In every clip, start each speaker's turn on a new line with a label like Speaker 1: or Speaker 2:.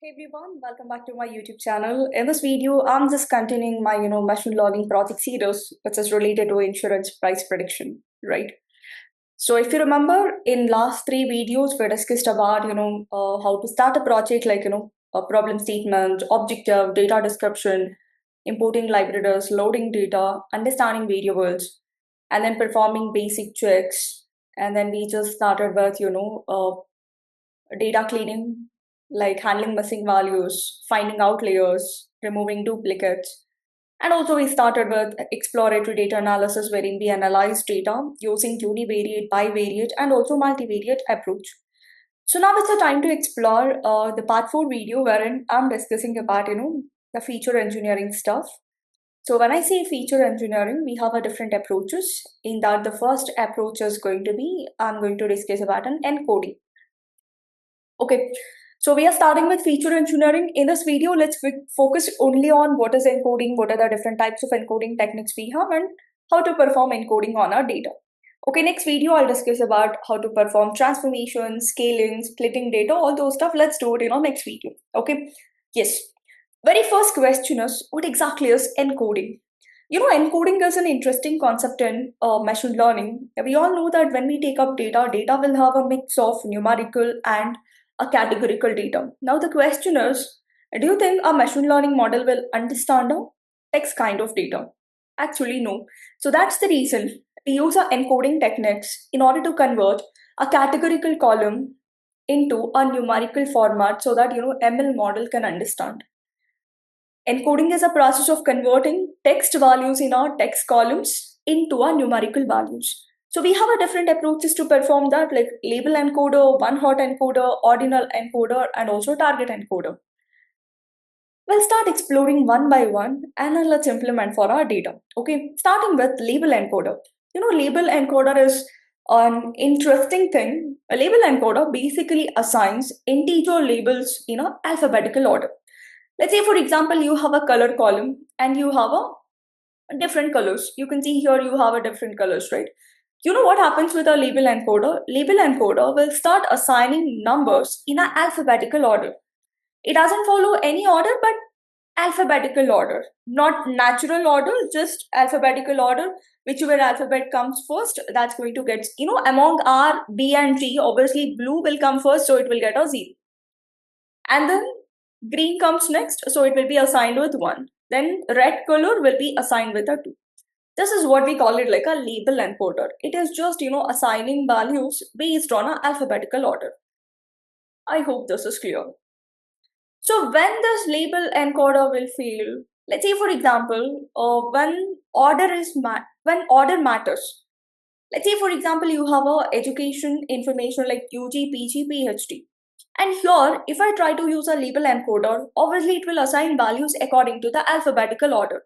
Speaker 1: Hey everyone, welcome back to my YouTube channel. In this video, I'm just continuing my machine learning project series, which is related to insurance price prediction, right? So if you remember, in last three videos, we discussed about how to start a project, like a problem statement, objective, data description, importing libraries, loading data, understanding variables, and then performing basic checks. And then we just started with data cleaning, like handling missing values, finding outliers, removing duplicates. And also, we started with exploratory data analysis, wherein we analyze data using univariate, bivariate, and also multivariate approach. So now it's the time to explore the part 4 video, wherein I'm discussing about the feature engineering stuff. So when I say feature engineering, we have a different approaches. In that, the first approach is going to be I'm going to discuss about an encoding. Okay, so we are starting with feature engineering. In this video, let's focus only on what is encoding, what are the different types of encoding techniques we have, and how to perform encoding on our data. Okay, next video, I'll discuss about how to perform transformation, scaling, splitting data, all those stuff. Let's do it in our next video. Okay, yes. Very first question is, what exactly is encoding? Encoding is an interesting concept in machine learning. We all know that when we take up data, data will have a mix of numerical and a categorical data. Now the question is, do you think a machine learning model will understand a text kind of data? Actually, no. So that's the reason we use our encoding techniques in order to convert a categorical column into a numerical format so that ML model can understand. Encoding is a process of converting text values in our text columns into our numerical values. So we have a different approaches to perform that, like label encoder, one-hot encoder, ordinal encoder, and also target encoder. We'll start exploring one by one and then let's implement for our data. Okay, starting with label encoder. Label encoder is an interesting thing. A label encoder basically assigns integer labels in an alphabetical order. Let's say, for example, you have a color column and you have a different colors. You can see here you have a different colors, right? You know what happens with a label encoder? Label encoder will start assigning numbers in an alphabetical order. It doesn't follow any order, but alphabetical order, not natural order, just alphabetical order. Whichever alphabet comes first, that's going to get, among R, B, and G, obviously blue will come first, so it will get a 0. And then green comes next, so it will be assigned with 1. Then red color will be assigned with a 2. This is what we call it like a label encoder. It is just, assigning values based on an alphabetical order. I hope this is clear. So when this label encoder will fail, let's say for example, when order matters. Let's say for example, you have a education information like UG, PG, PhD. And here, if I try to use a label encoder, obviously it will assign values according to the alphabetical order.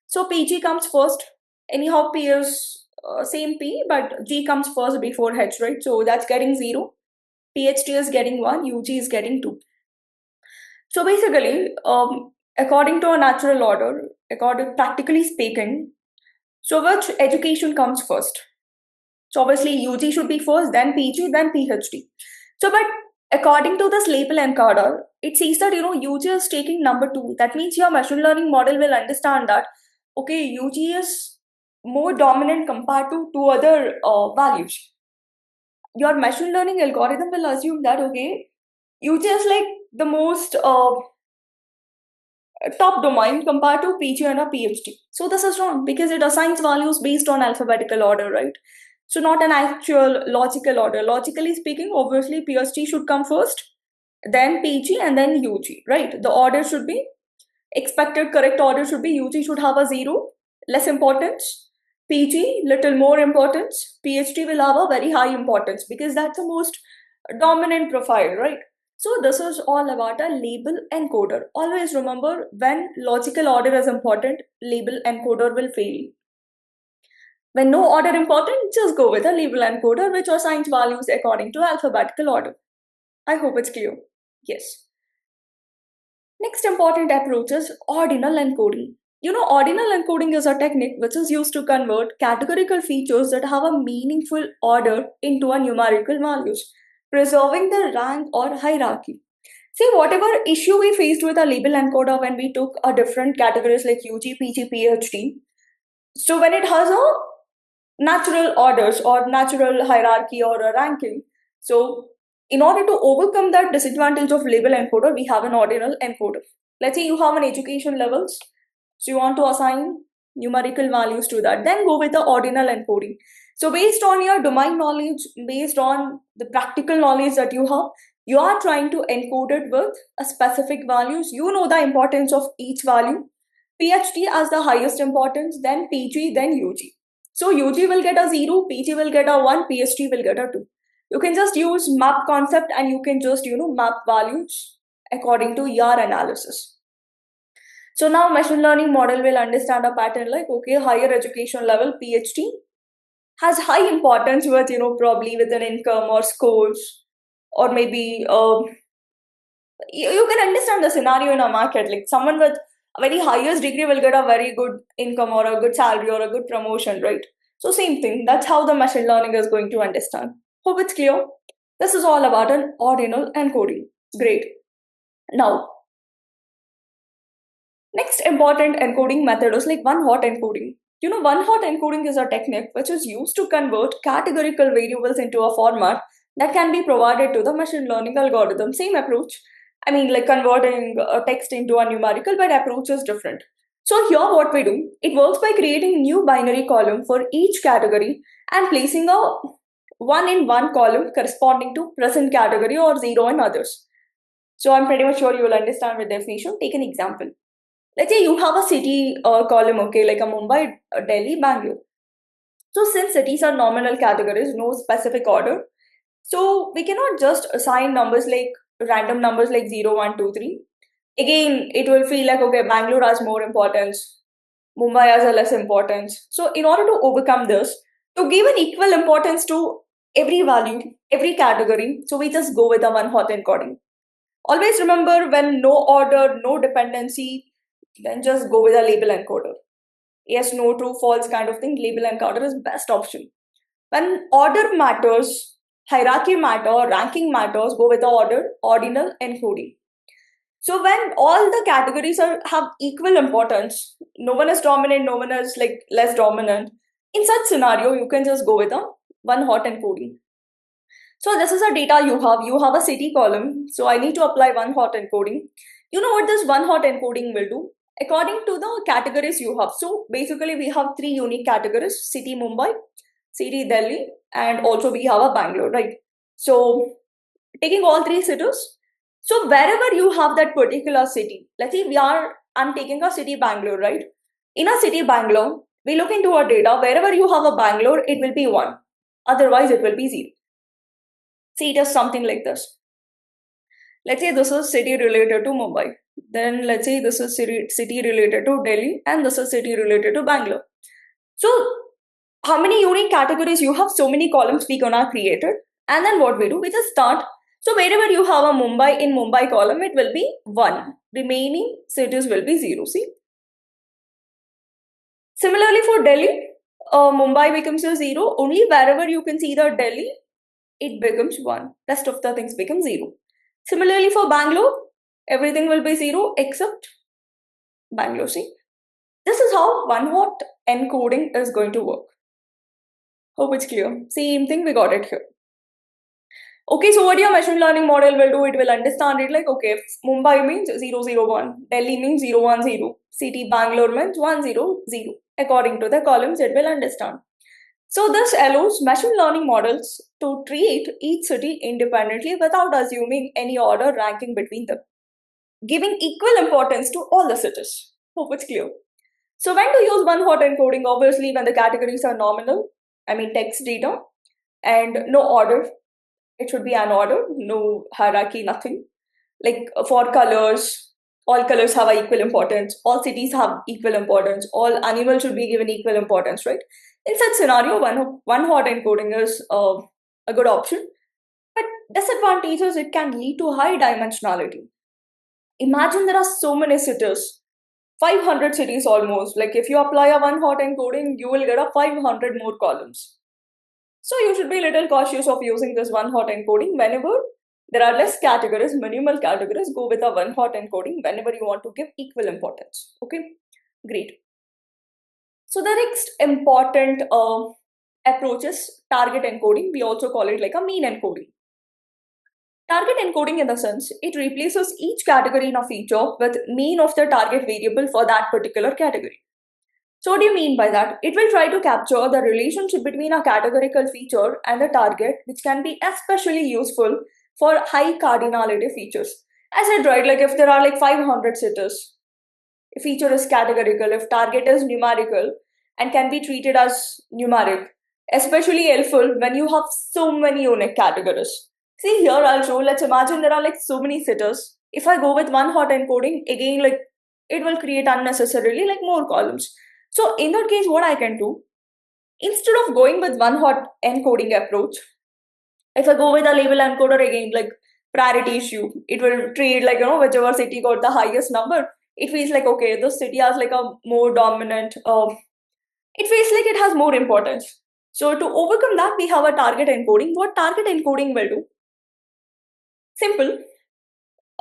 Speaker 1: So PG comes first. Anyhow, P is same P, but G comes first before H, right? So that's getting 0. PhD is getting 1, UG is getting 2. So basically, according to a natural order, practically speaking, so which education comes first? So obviously UG should be first, then PG, then PhD. So but according to this label encoder, it says that UG is taking number 2. That means your machine learning model will understand that okay, UG is more dominant compared to two other values. Your machine learning algorithm will assume that okay, UG is like the most top domain compared to PG and a PhD. So this is wrong because it assigns values based on alphabetical order, right? So not an actual logical order. Logically speaking, obviously PhD should come first, then PG and then UG, right? The order should be expected correct order should be UG should have a 0, less importance. PG, little more importance. PhD will have a very high importance because that's the most dominant profile, right? So this is all about a label encoder. Always remember when logical order is important, label encoder will fail. When no order important, just go with a label encoder which assigns values according to alphabetical order. I hope it's clear. Yes. Next important approach is ordinal encoding. Ordinal encoding is a technique which is used to convert categorical features that have a meaningful order into a numerical values, preserving the rank or hierarchy. See, whatever issue we faced with our label encoder when we took a different categories like UG, PG, PhD, so when it has a natural orders or natural hierarchy or a ranking, so in order to overcome that disadvantage of label encoder, we have an ordinal encoder. Let's say you have an education levels, so you want to assign numerical values to that, then go with the ordinal encoding. So based on your domain knowledge, based on the practical knowledge that you are trying to encode it with a specific values. You know the importance of each value. PhD as the highest importance, then PG, then UG. So UG will get a 0, PG will get a 1, PhD will get a 2. You can just use map concept and you can just, map values according to your analysis. So now machine learning model will understand a pattern like, okay, higher education level, PhD, has high importance with, probably with an income or scores, or maybe you can understand the scenario in a market. Like someone with a very highest degree will get a very good income or a good salary or a good promotion, right? So same thing. That's how the machine learning is going to understand. Hope it's clear. This is all about an ordinal encoding. Great. Now, next important encoding method is like one-hot encoding. One-hot encoding is a technique which is used to convert categorical variables into a format that can be provided to the machine learning algorithm. Same approach. I mean, like converting a text into a numerical, but approach is different. So here what we do, it works by creating new binary column for each category and placing a 1 in one column corresponding to present category or 0 in others. So I'm pretty much sure you will understand with definition. Take an example. Let's say you have a city column, okay, like a Mumbai, Delhi, Bangalore. So since cities are nominal categories, no specific order, so we cannot just assign numbers like random numbers like 0, 1, 2, 3. Again, it will feel like, okay, Bangalore has more importance, Mumbai has a less importance. So in order to overcome this, to give an equal importance to every value, every category, so we just go with a one-hot encoding. Always remember, when no order, no dependency, then just go with a label encoder. Yes, no, true, false kind of thing. Label encoder is best option. When order matters, hierarchy matter, ranking matters, go with the ordinal encoding. So when all the categories have equal importance, no one is dominant, no one is like less dominant. In such scenario, you can just go with a one-hot encoding. So this is a data you have. You have a city column. So I need to apply one-hot encoding. You know what this one-hot encoding will do? According to the categories you have. So basically we have 3 unique categories: city Mumbai, city Delhi, and also we have a Bangalore, right? So taking all 3 cities. So wherever you have that particular city, let's say I'm taking a city Bangalore, right? In a city Bangalore, we look into our data. Wherever you have a Bangalore, it will be 1. Otherwise, it will be 0. See, it is something like this. Let's say this is city related to Mumbai. Then let's say this is city related to Delhi, and this is city related to Bangalore. So how many unique categories you have? So many columns we gonna create it. And then what we do, we just start. So wherever you have a Mumbai, in Mumbai column, it will be 1. Remaining cities will be 0. See? Similarly for Delhi, Mumbai becomes a 0. Only wherever you can see the Delhi, it becomes 1. Rest of the things become 0. Similarly for Bangalore, everything will be 0 except Bangalore. See? This is how one-hot encoding is going to work. Hope it's clear. Same thing, we got it here. Okay, so what your machine learning model will do, it will understand it like, okay, Mumbai means 001, Delhi means 010, city Bangalore means 100. According to the columns, it will understand. So this allows machine learning models to treat each city independently without assuming any order ranking between them, giving equal importance to all the cities. Hope it's clear. So when to use one-hot encoding? Obviously, when the categories are nominal, I mean text data, and no order. It should be unordered, no hierarchy, nothing. Like for colors, all colors have equal importance. All cities have equal importance. All animals should be given equal importance, right? In such scenario, one-hot encoding is a good option. But disadvantages, it can lead to high dimensionality. Imagine there are so many cities, 500 cities almost. Like if you apply a one-hot encoding, you will get a 500 more columns. So you should be a little cautious of using this one-hot encoding whenever There are less categories, minimal categories. Go with a one hot encoding whenever you want to give equal importance. Okay, great. So the next important approach is target encoding. We also call it like a mean encoding. Target encoding, in the sense, it replaces each category in a feature with mean of the target variable for that particular category. So what do you mean by that? It will try to capture the relationship between a categorical feature and the target, which can be especially useful for high cardinality features. As I said, right, like if there are like 500 cities, if feature is categorical, if target is numerical and can be treated as numeric, especially helpful when you have so many unique categories. See here also, let's imagine there are like so many cities. If I go with one hot encoding, again, like it will create unnecessarily like more columns. So in that case, what I can do, instead of going with one hot encoding approach, if I go with a label encoder again, like priority issue, it will treat like, whichever city got the highest number, it feels like, okay, this city has like a more dominant, it feels like it has more importance. So to overcome that, we have a target encoding. What target encoding will do? Simple.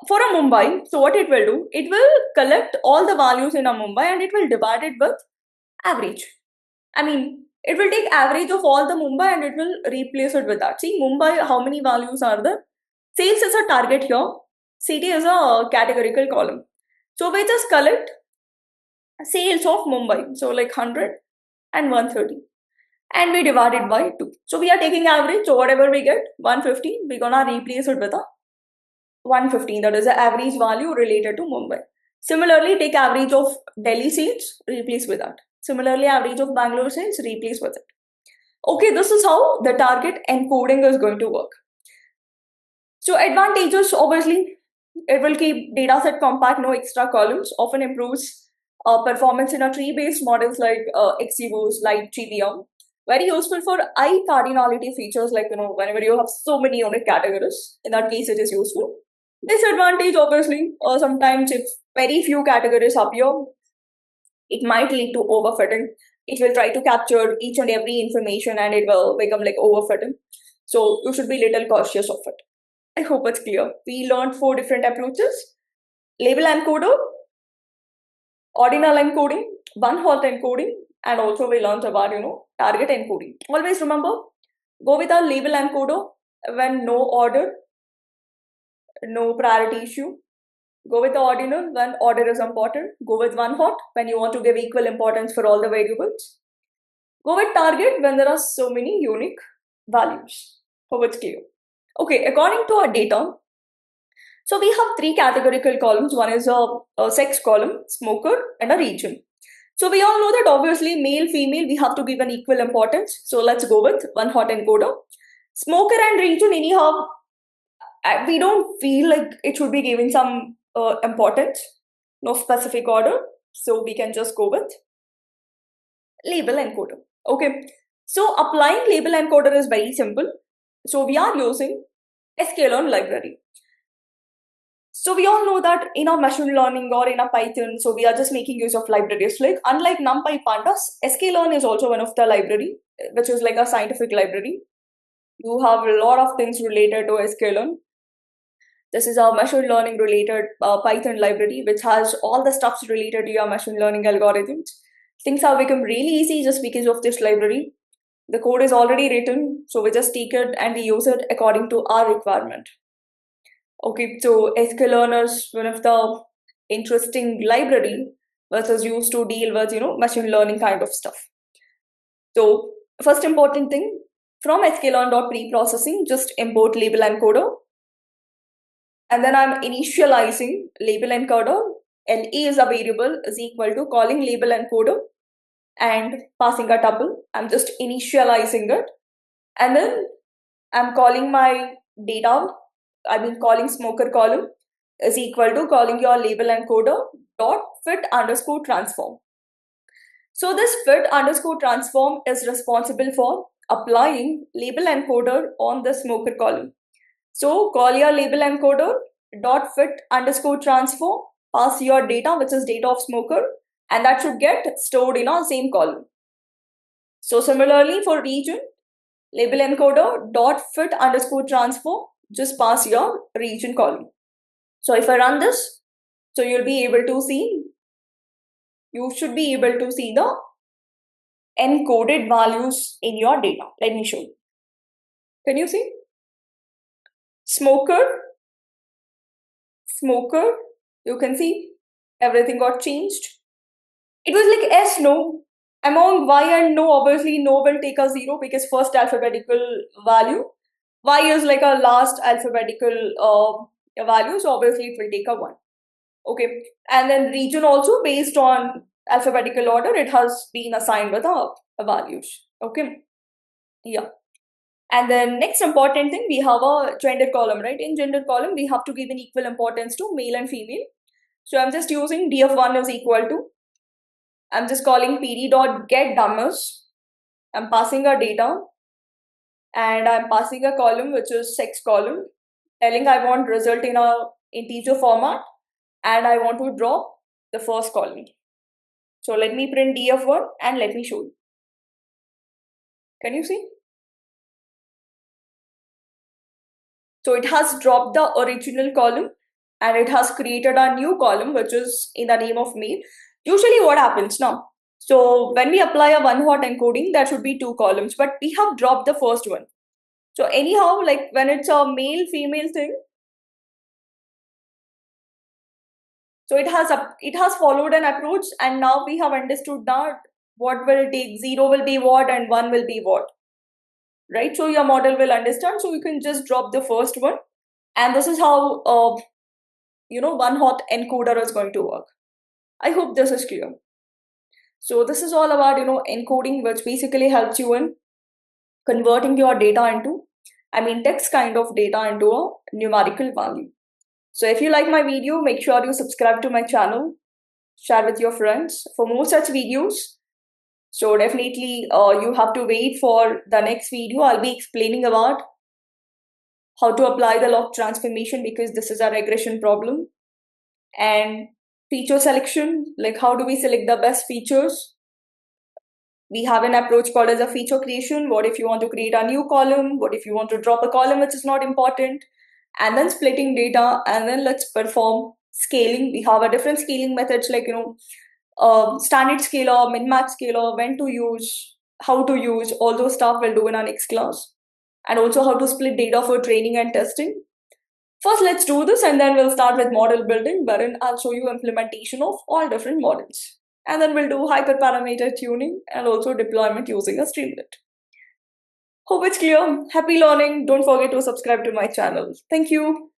Speaker 1: For a Mumbai, so what it will do, it will collect all the values in a Mumbai and it will divide it with average. I mean, it will take average of all the Mumbai and it will replace it with that. See, Mumbai, how many values are there? Sales is a target here. City is a categorical column. So we just collect sales of Mumbai. So like 100 and 130. And we divide it by 2. So we are taking average. So whatever we get, 150, we're gonna replace it with a 115. That is the average value related to Mumbai. Similarly, take average of Delhi sales, replace with that. Similarly, average of Bangalore sales, replace with it. Okay, this is how the target encoding is going to work. So advantages, obviously, it will keep dataset compact, no extra columns, often improves performance in a tree-based models like XGBoost, Light GBM. Very useful for high cardinality features like, whenever you have so many unique categories. In that case, it is useful. Disadvantage, obviously, sometimes if very few categories appear, it might lead to overfitting. It will try to capture each and every information and it will become like overfitting. So you should be little cautious of it. I hope it's clear. We learned 4 different approaches: label encoder, ordinal encoding, one hot encoding, and also we learned about, target encoding. Always remember, go with a label encoder when no order, no priority issue. Go with the ordinal when order is important. Go with one hot when you want to give equal importance for all the variables. Go with target when there are so many unique values. Hope it's clear. Okay, according to our data, so we have 3 categorical columns. One is a sex column, smoker, and a region. So we all know that obviously male, female, we have to give an equal importance. So let's go with one hot encoder. Smoker and region, anyhow, we don't feel like it should be given some importance, no specific order. So we can just go with label encoder. Okay. So applying label encoder is very simple. So we are using sklearn library. So we all know that in our machine learning or in a Python, so we are just making use of libraries. Like unlike NumPy Pandas, sklearn is also one of the library, which is like a scientific library. You have a lot of things related to sklearn. This is our machine learning related Python library, which has all the stuffs related to your machine learning algorithms. Things have become really easy just because of this library. The code is already written, so we just take it and we use it according to our requirement. Okay, so sklearn is one of the interesting library which is used to deal with, machine learning kind of stuff. So first important thing, from sklearn.preprocessing, just import label encoder. And then I'm initializing label encoder. LE is a variable is equal to calling label encoder and passing a tuple. I'm just initializing it. And then I'm calling my data, calling smoker column is equal to calling your label encoder dot fit underscore transform. So this fit underscore transform is responsible for applying label encoder on the smoker column. So call your label encoder dot fit underscore transform, pass your data, which is data of smoker, and that should get stored in our same column. So similarly for region, label encoder dot fit underscore transform, just pass your region column. So if I run this, so you should be able to see the encoded values in your data. Let me show you. Can you see? Smoker, you can see everything got changed. It was like S, no. Among Y and no, obviously no will take a 0 because first alphabetical value. Y is like a last alphabetical value, so obviously it will take a 1. Okay. And then region also, based on alphabetical order, it has been assigned with a values. Okay. Yeah. And then next important thing, we have a gender column, right? In gender column, we have to give an equal importance to male and female. So I'm just using df1 is equal to, I'm just calling pd.getDumbers. I'm passing a data and I'm passing a column which is sex column, telling I want result in a integer format and I want to draw the first column. So let me print df1 and let me show you. Can you see? So it has dropped the original column and it has created a new column which is in the name of male. Usually what happens now? So when we apply a one-hot encoding, there should be 2 columns, but we have dropped the first one. So anyhow, like when it's a male-female thing, so it has followed an approach, and now we have understood that what will take 0 will be what and 1 will be what, right? So your model will understand. So you can just drop the first one, and this is how one-hot encoder is going to work. I hope this is clear. So this is all about encoding, which basically helps you in converting your data into, text kind of data into a numerical value. So if you like my video, make sure you subscribe to my channel, share with your friends for more such videos. So definitely you have to wait for the next video. I'll be explaining about how to apply the log transformation because this is a regression problem, and feature selection, like how do we select the best features. We have an approach called as a feature creation. What if you want to create a new column? What if you want to drop a column which is not important? And then splitting data, and then let's perform scaling. We have a different scaling methods like standard scaler, min-max scaler, when to use, how to use, all those stuff we'll do in our next class. And also how to split data for training and testing. First, let's do this and then we'll start with model building, wherein I'll show you implementation of all different models. And then we'll do hyperparameter tuning and also deployment using a Streamlit. Hope it's clear. Happy learning. Don't forget to subscribe to my channel. Thank you.